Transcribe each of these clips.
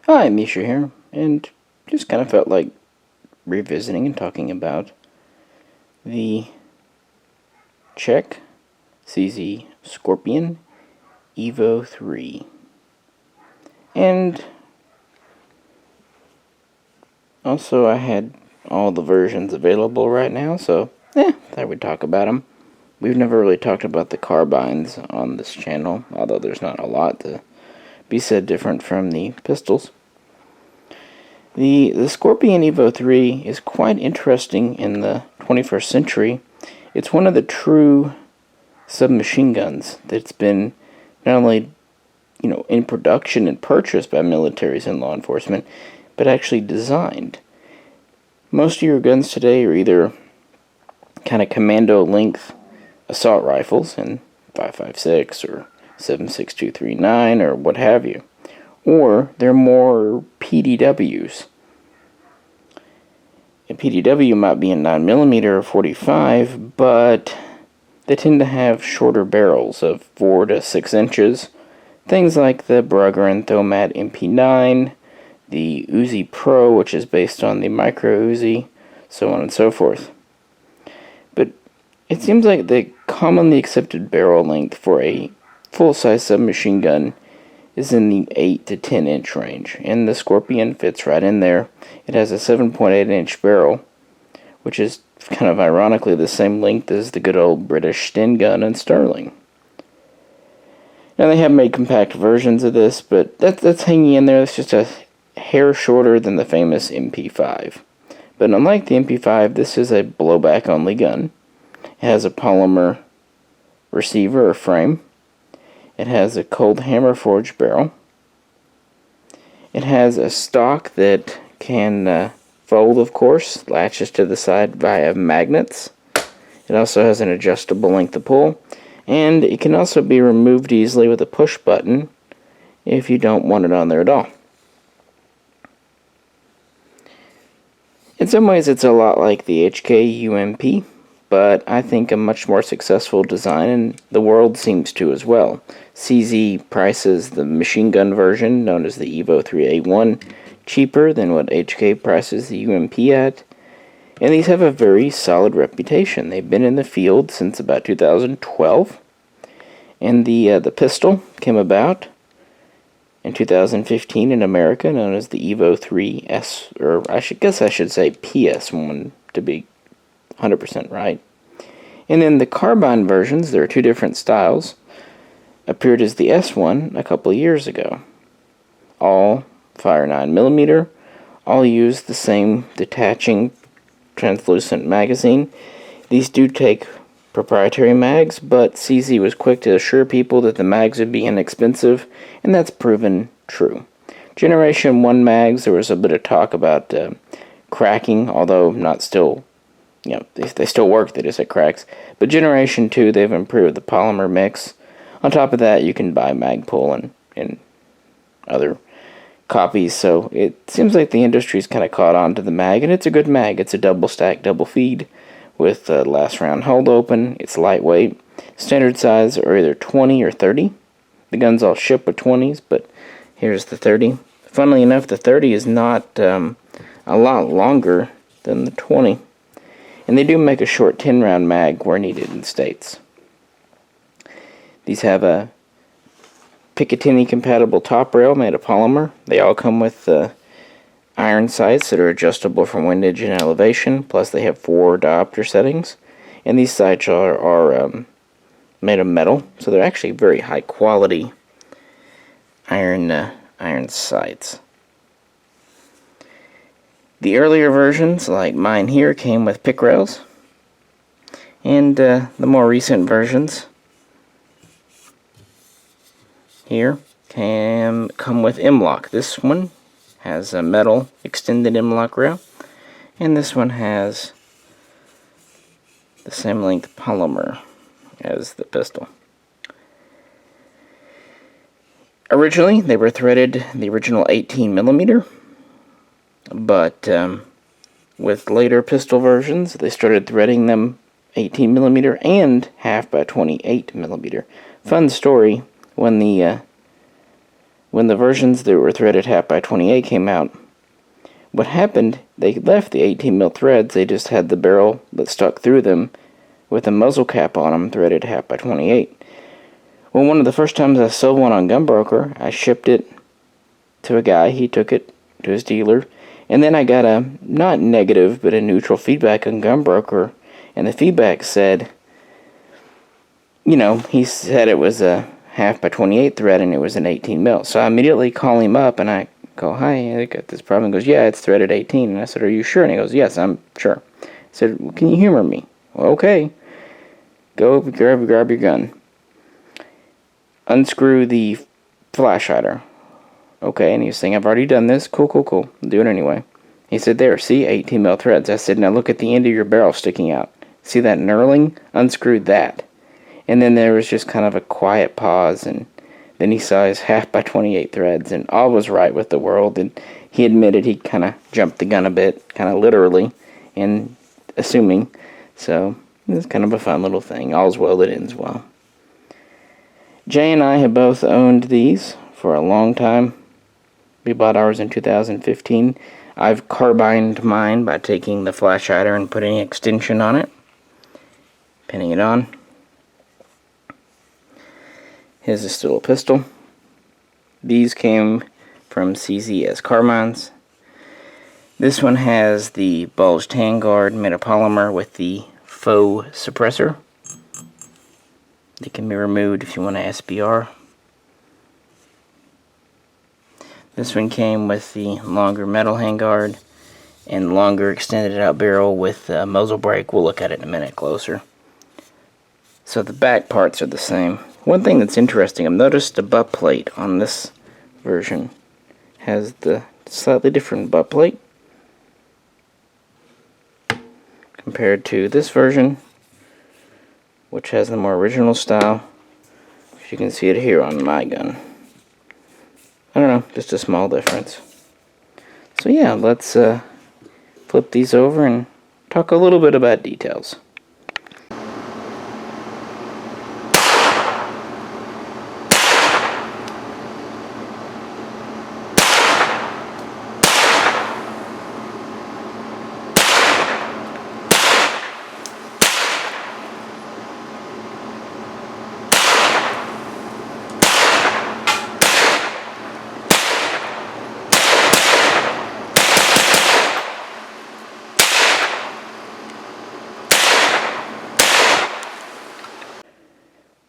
Hi, Misha here, and just kind of felt like revisiting and talking about the Czech CZ Scorpion Evo3. And also I had all the versions available right now, so thought we'd talk about them. We've never really talked about the carbines on this channel, although there's not a lot to be said different from the pistols. The Scorpion Evo3 is quite interesting in the 21st century. It's one of the true submachine guns that's been not only, in production and purchased by militaries and law enforcement, but actually designed. Most of your guns today are either kind of commando length assault rifles in 5.56 or 7.6239 or what have you, or they're more PDWs. A PDW might be a 9mm or 45, but they tend to have shorter barrels of 4 to 6 inches. Things like the Brugger and Thomat MP9, the Uzi Pro, which is based on the Micro Uzi, so on and so forth. But it seems like the commonly accepted barrel length for a full-size submachine gun is in the 8 to 10 inch range, and the Scorpion fits right in there. It has a 7.8 inch barrel, which is kind of ironically the same length as the good old British Sten gun and Sterling. Now they have made compact versions of this, but that's hanging in there. It's just a hair shorter than the famous MP5. But unlike the MP5, this is a blowback only gun. It has a polymer receiver or frame. It has a cold hammer forged barrel. It has a stock that can fold, of course, latches to the side via magnets. It also has an adjustable length of pull, and it can also be removed easily with a push button if you don't want it on there at all. In some ways it's a lot like the HK UMP, but I think a much more successful design, and the world seems to as well. CZ prices the machine gun version, known as the Evo3 S1, cheaper than what HK prices the UMP at, and these have a very solid reputation. They've been in the field since about 2012, and the pistol came about in 2015 in America, known as the Evo3 S, or I should say PS1 to be 100% right. And in the Carbine versions, there are two different styles, appeared as the S1 a couple of years ago. All fire 9mm, all use the same detaching translucent magazine. These do take proprietary mags, but CZ was quick to assure people that the mags would be inexpensive, and that's proven true. Generation 1 mags, there was a bit of talk about cracking, although not still, they still work, they just had cracks. But Generation 2, they've improved the polymer mix. On top of that, you can buy Magpul and other copies, so it seems like the industry's kind of caught on to the mag, and it's a good mag. It's a double stack, double feed with last round hold open. It's lightweight. Standard size are either 20 or 30. The guns all ship with 20s, but here's the 30. Funnily enough, the 30 is not a lot longer than the 20. And they do make a short 10-round mag where needed in States. These have a Picatinny compatible top rail made of polymer. They all come with iron sights that are adjustable for windage and elevation, plus they have 4 diopter settings. And these sights are made of metal, so they're actually very high quality iron sights. The earlier versions, like mine here, came with pick rails, and the more recent versions here can come with M-LOK. This one has a metal extended M-LOK rail, and this one has the same length polymer as the pistol. Originally, they were threaded the original 18mm, but with later pistol versions, they started threading them 18mm and half by 28mm. Fun story, when the when the versions that were threaded half by 28 came out, what happened, they left the 18 mil threads, they just had the barrel that stuck through them with a muzzle cap on them threaded half by 28. Well, one of the first times I sold one on Gunbroker, I shipped it to a guy, he took it to his dealer, and then I got a, not negative, but a neutral feedback on Gunbroker, and the feedback said, you know, he said it was a half by 28 thread and it was an 18 mil. So I immediately call him up and I go, hi, I got this problem. He goes, yeah, it's threaded 18. And I said, are you sure? And he goes, yes, I'm sure. I said, well, can you humor me? Well, okay. Go grab your gun. Unscrew the flash hider. Okay, and he was saying, I've already done this. Cool. I'll do it anyway. He said, there, see, 18 mil threads. I said, now look at the end of your barrel sticking out. See that knurling? Unscrew that. And then there was just kind of a quiet pause, and then he saw his half by 28 threads, and all was right with the world, and he admitted he kind of jumped the gun a bit, kind of literally, and assuming, so it was kind of a fun little thing. All's well that ends well. Jay and I have both owned these for a long time. We bought ours in 2015. I've carbined mine by taking the flash hider and putting an extension on it, pinning it on. Here's a Stool Pistol. These came from CZ as Carbines. This one has the bulged handguard made of polymer with the faux suppressor. It can be removed if you want to SBR. This one came with the longer metal handguard and longer extended out barrel with a muzzle brake. We'll look at it in a minute closer. So the back parts are the same. One thing that's interesting, I've noticed the butt plate on this version has the slightly different butt plate compared to this version, which has the more original style. You can see it here on my gun. I don't know, just a small difference. So yeah, let's flip these over and talk a little bit about details.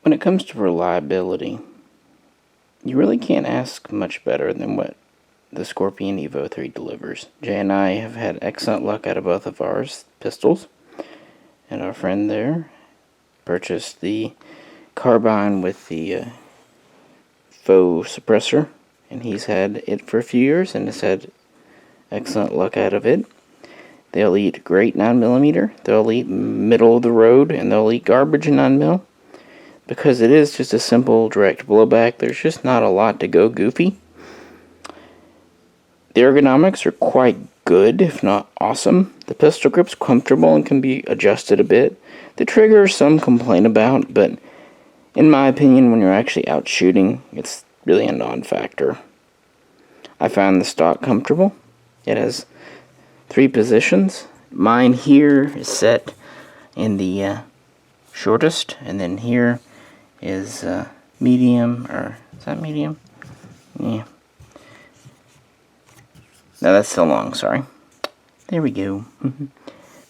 When it comes to reliability, you really can't ask much better than what the Scorpion Evo3 delivers. Jay and I have had excellent luck out of both of ours pistols, and our friend there purchased the Carbine with the faux suppressor, and he's had it for a few years and has had excellent luck out of it. They'll eat great 9mm, they'll eat middle of the road, and they'll eat garbage in 9mm. Because it is just a simple direct blowback, there's just not a lot to go goofy. The ergonomics are quite good, if not awesome. The pistol grip's comfortable and can be adjusted a bit. The trigger, some complain about, but in my opinion, when you're actually out shooting, it's really a non-factor. I found the stock comfortable. It has 3 positions. Mine here is set in the shortest, and then here is medium, or is that medium? Yeah. No, that's the long, sorry. There we go.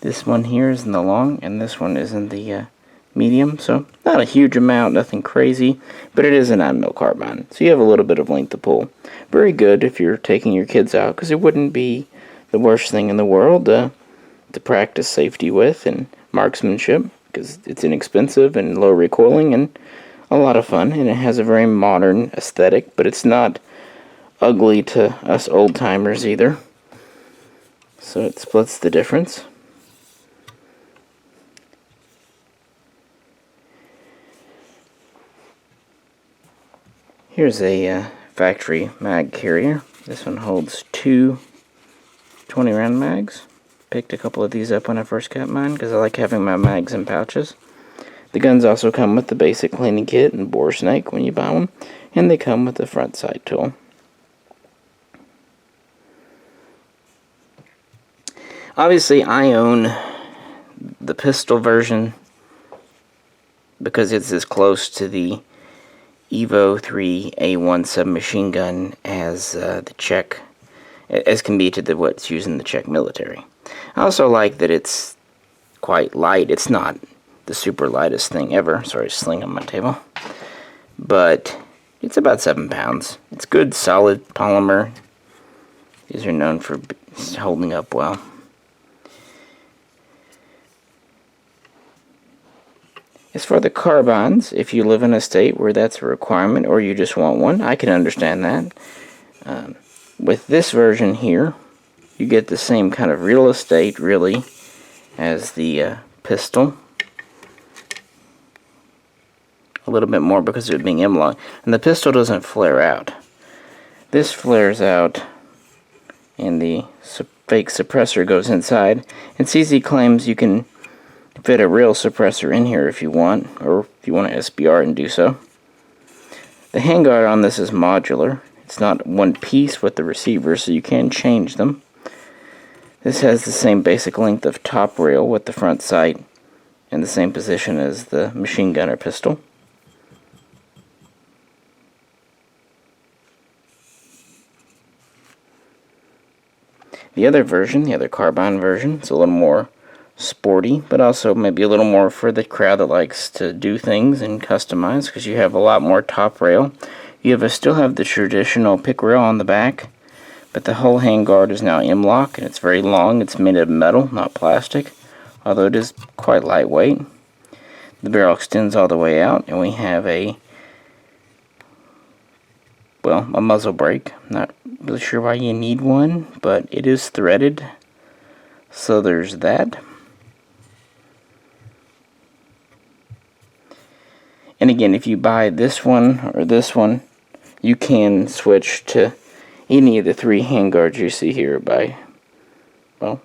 This one here is in the long, and this one is in the medium, so not a huge amount, nothing crazy, but it is a 9mm carbine, so you have a little bit of length to pull. Very good if you're taking your kids out, because it wouldn't be the worst thing in the world to practice safety with and marksmanship, because it's inexpensive and low recoiling and a lot of fun, and it has a very modern aesthetic, but it's not ugly to us old timers either, so it splits the difference. Here's a factory mag carrier. This one holds 2 20-round mags. Picked a couple of these up when I first got mine because I like having my mags in pouches. The guns also come with the basic cleaning kit and bore snake when you buy one. and they come with the front sight tool. Obviously, I own the pistol version because it's as close to the Evo3 S1 submachine gun as the Czech, as can be to what's used in the Czech military. I also like that it's quite light. It's not the super lightest thing ever. Sorry, Sling on my table. But it's about 7 pounds. It's good, solid polymer. These are known for holding up well. As for the carbines, if you live in a state where that's a requirement or you just want one, I can understand that. With this version here, you get the same kind of real estate, really, as the pistol. A little bit more because of it being M-LOK. And the pistol doesn't flare out. This flares out, and the fake suppressor goes inside. And CZ claims you can fit a real suppressor in here if you want, or if you want to SBR and do so. The handguard on this is modular. It's not one piece with the receiver, so you can change them. This has the same basic length of top rail with the front sight in the same position as the machine gun or pistol. The other version, the other carbine version, is a little more sporty, but also maybe a little more for the crowd that likes to do things and customize, because you have a lot more top rail. You still have the traditional pick rail on the back, but the whole handguard is now M-LOK, and it's very long. It's made of metal, not plastic, although it is quite lightweight. The barrel extends all the way out, and we have a muzzle brake. Not really sure why you need one, but it is threaded, so there's that. And again, if you buy this one or this one, you can switch to any of the 3 handguards you see here by,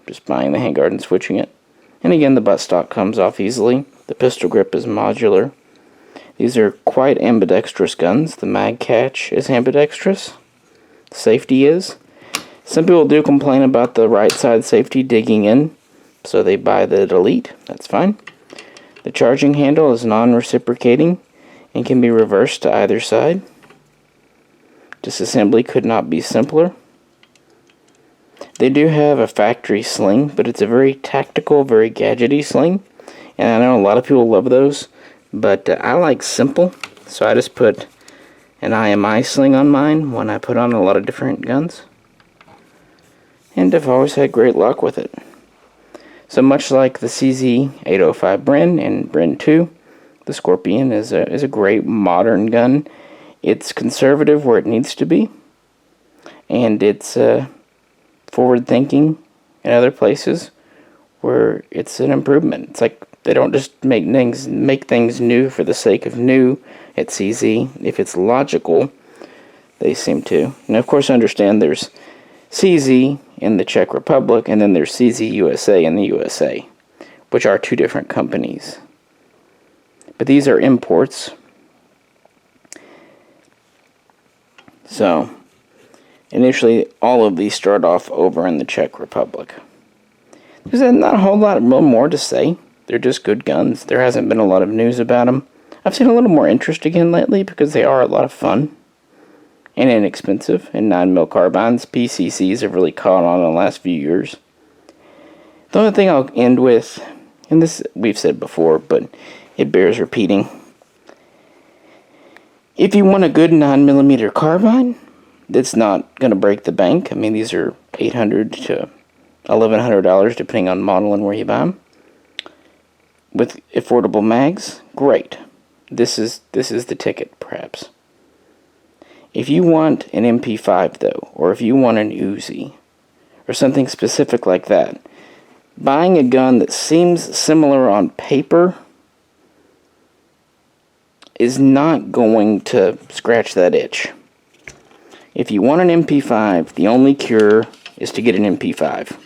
just buying the handguard and switching it. And again, the buttstock comes off easily. The pistol grip is modular. These are quite ambidextrous guns. The mag catch is ambidextrous. Safety is. Some people do complain about the right side safety digging in, so they buy the Delete. That's fine. The charging handle is non-reciprocating and can be reversed to either side. Disassembly could not be simpler. They do have a factory sling, but it's a very tactical, very gadgety sling. And I know a lot of people love those, but I like simple. So I just put an IMI sling on mine when I put on a lot of different guns. And I've always had great luck with it. So much like the CZ805 Bren and Bren 2, the Scorpion is a great modern gun. It's conservative where it needs to be, and it's forward-thinking in other places where it's an improvement. It's like they don't just make things new for the sake of new at CZ. If it's logical, they seem to. And of course, understand there's CZ in the Czech Republic, and then there's CZ USA in the USA, which are 2 different companies. But these are imports. So, initially, all of these start off over in the Czech Republic. There's not a whole lot more to say. They're just good guns. There hasn't been a lot of news about them. I've seen a little more interest again lately because they are a lot of fun and inexpensive. And 9mm carbines, PCCs have really caught on in the last few years. The only thing I'll end with, and this we've said before, but it bears repeating. If you want a good 9mm carbine that's not going to break the bank, I mean, these are $800 to $1,100 depending on model and where you buy them, with affordable mags, great. This is the ticket, perhaps. If you want an MP5, though, or if you want an Uzi, or something specific like that, buying a gun that seems similar on paper is not going to scratch that itch. If you want an MP5, the only cure is to get an MP5.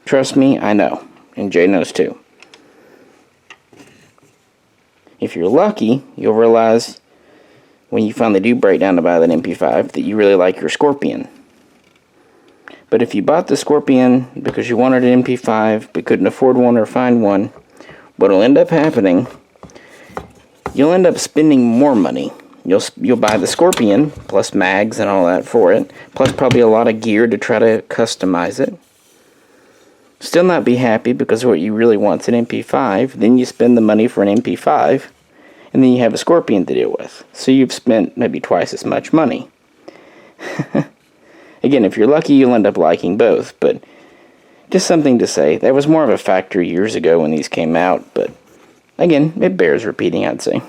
Trust me, I know, and Jay knows too. If you're lucky, you'll realize when you finally do break down to buy that MP5 that you really like your Scorpion. But if you bought the Scorpion because you wanted an MP5 but couldn't afford one or find one, what'll end up happening, you'll end up spending more money. You'll buy the Scorpion, plus mags and all that for it, plus probably a lot of gear to try to customize it. Still not be happy because what you really want is an MP5, then you spend the money for an MP5, and then you have a Scorpion to deal with. So you've spent maybe twice as much money. Again, if you're lucky, you'll end up liking both, but just something to say. That was more of a factor years ago when these came out, but again, it bears repeating, I'd say.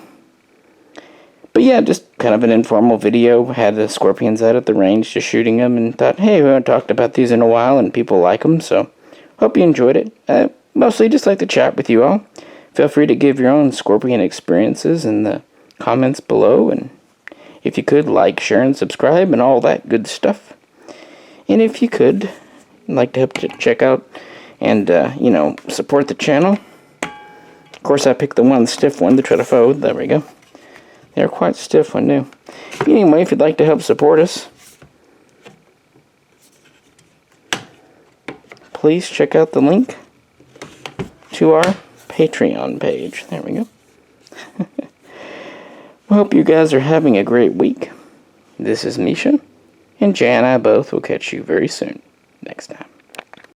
But yeah, just kind of an informal video. Had the Scorpions out at the range, just shooting them, and thought, hey, we haven't talked about these in a while, and people like them, so hope you enjoyed it. Mostly just like to chat with you all. Feel free to give your own Scorpion experiences in the comments below, and if you could, like, share, and subscribe, and all that good stuff. And if you could, I'd like to help to check out and, support the channel. Of course, I picked the one stiff one to try to fold. There we go. They're quite stiff when new. Anyway, if you'd like to help support us, please check out the link to our Patreon page. There we go. We hope you guys are having a great week. This is Misha, and Jay and I both will catch you very soon next time.